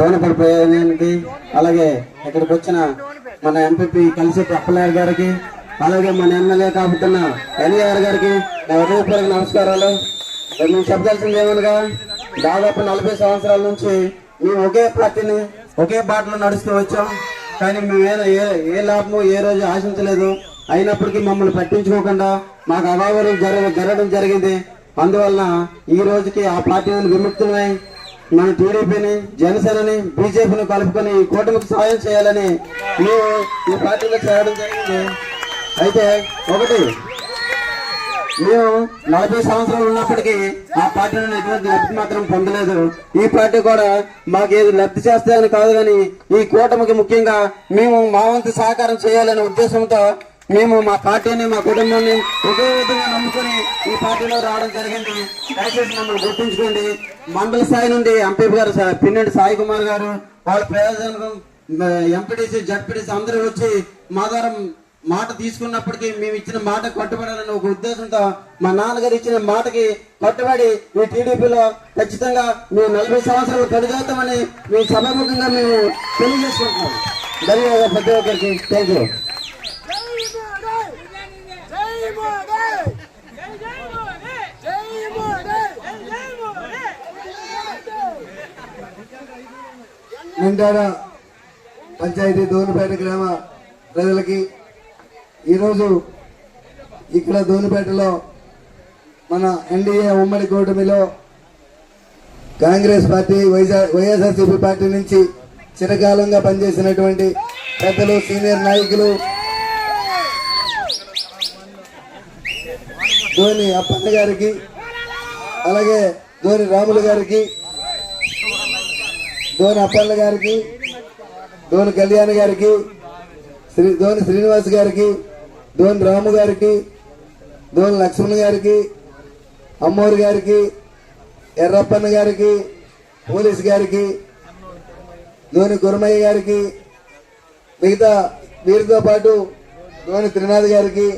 దోనపల్లి ప్రయాణానికి, అలాగే ఇక్కడికి వచ్చిన మన ఎంపీపీ కలిసిటి అప్పలనాయుడు గారికి, అలాగే మన ఎమ్మెల్యే కాబోతున్న ఎన్ఆర్ గారికి నా హృదయపూర్వక నమస్కారాలు. మేము చెప్పాల్సింది ఏమనగా, దాదాపు 40 సంవత్సరాల నుంచి మేము ఒకే పార్టీని ఒకే బాటలో నడుస్తూ వచ్చాం. కానీ మేము ఏ లాభము ఏ రోజు ఆశించలేదు. అయినప్పటికీ మమ్మల్ని పట్టించుకోకుండా మాకు అభావాలు జరగడం జరిగింది. అందువలన ఈ రోజుకి ఆ పార్టీ నుండి విముక్తులై మన టీడీపీని, జనసేనని, బీజేపీని కలుపుకొని కూటమికి సాయం చేయాలని మేము ఈ పార్టీలో చేరడం జరిగింది. అయితే ఒకటి, మేము 40 సంవత్సరాలు ఉన్నప్పటికీ ఆ పార్టీ నుండి ఎటువంటి లబ్ధి మాత్రం పొందలేదు. ఈ పార్టీ కూడా మాకు ఏది లబ్ధి చేస్తాయని కాదు, కానీ ఈ కూటమికి ముఖ్యంగా మేము మా వంతు సహకారం చేయాలనే ఉద్దేశంతో మేము మా పార్టీని, మా కుటుంబాన్ని ఒకే విధంగా నమ్ముకొని ఈ పార్టీలో రావడం జరిగింది. దయచేసి మమ్మల్ని గుర్తుంచుకోండి. మండల స్థాయి నుండి ఎంపీ గారు పిన్నెంటి సాయి కుమార్ గారు, వాళ్ళ ప్రయోజనం ఎంపీటీసీ, జడ్పీటీసీ అందరూ వచ్చి మా ద్వారా మాట తీసుకున్నప్పటికీ మేము ఇచ్చిన మాట కట్టుబడాలని ఒక ఉద్దేశంతో మా నాన్నగారు ఇచ్చిన మాటకి కట్టుబడి ఈ టీడీపీలో ఖచ్చితంగా మేము 40 సంవత్సరాలు కొనసాగుతామని మేము సభాముఖంగా మేము తెలియజేసుకుంటున్నాం. ధన్యవాదాలు ప్రతి ఒక్కరికి. Thank you. నిండాడ పంచాయతీ దోనిపేట గ్రామ ప్రజలకి ఈరోజు ఇక్కడ దోనిపేటలో మన ఎన్డీఏ ఉమ్మడి కూటమిలో కాంగ్రెస్ పార్టీ, వైఎస్ఆర్సీపీ పార్టీ నుంచి చిరకాలంగా పనిచేసినటువంటి పెద్దలు, సీనియర్ నాయకులు ధోని అప్పన్న గారికి, అలాగే ధోని రాములు గారికి, ధోని అప్పన్న గారికి, ధోని కళ్యాణ్ గారికి, ధోని శ్రీనివాస్ గారికి, ధోని రాము గారికి, ధోని లక్ష్మణ్ గారికి, అమ్మోరు గారికి, ఎర్రప్పన్న గారికి, పోలీస్ గారికి, ధోని గురమయ్య గారికి, మిగతా వీరితో పాటు ధోని త్రినాథ్ గారికి,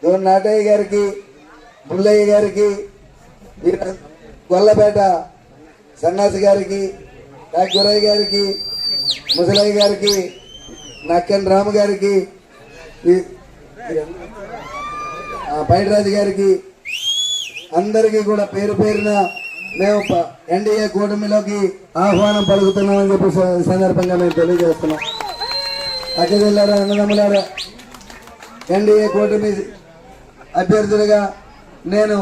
ధోని నాటయ్య గారికి, బుల్లయ్య గారికి, గొల్లపేట సన్నాసి గారికి, గురయ్య గారికి, ముసలయ్య గారికి, నక్కన్ రాము గారికి, పైడిరాజు గారికి, అందరికీ కూడా పేరు పేరున మేము ఎన్డీఏ కూటమిలోకి ఆహ్వానం పలుకుతున్నామని చెప్పి సందర్భంగా మేము తెలియజేస్తున్నాం. అక్కడిల్లారా, అన్నదమ్ములారా, ఎన్డీఏ కూటమి అభ్యర్థులుగా నేను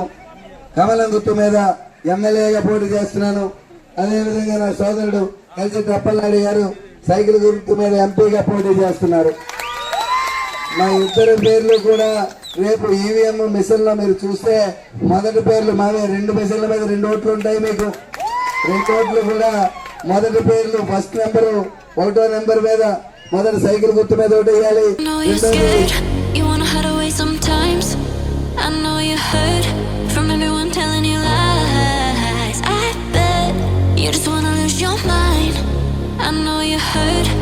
కమలం గుర్తు మీద ఎమ్మెల్యేగా పోటీ చేస్తున్నాను. అదేవిధంగా నా సోదరుడు కలిసిటి అప్పలనాయుడు గారు సైకిల్ గుర్తు మీద ఎంపీగా పోటీ చేస్తున్నారు. మా ఇద్దరు పేర్లు కూడా రేపు ఈవీఎం మిషన్ లో మీరు చూస్తే మొదటి పేర్లు మావే. 2 మిషన్ల మీద 2 ఓట్లు ఉంటాయి. మీకు 2 ఓట్లు కూడా మొదటి పేర్లు, ఫస్ట్ నెంబరు 1వ నెంబర్ మీద మొదటి సైకిల్ గుర్తు మీద ఓటు వేయాలి. I know you heard from everyone telling you lies. I bet you just wanna lose your mind. I know you heard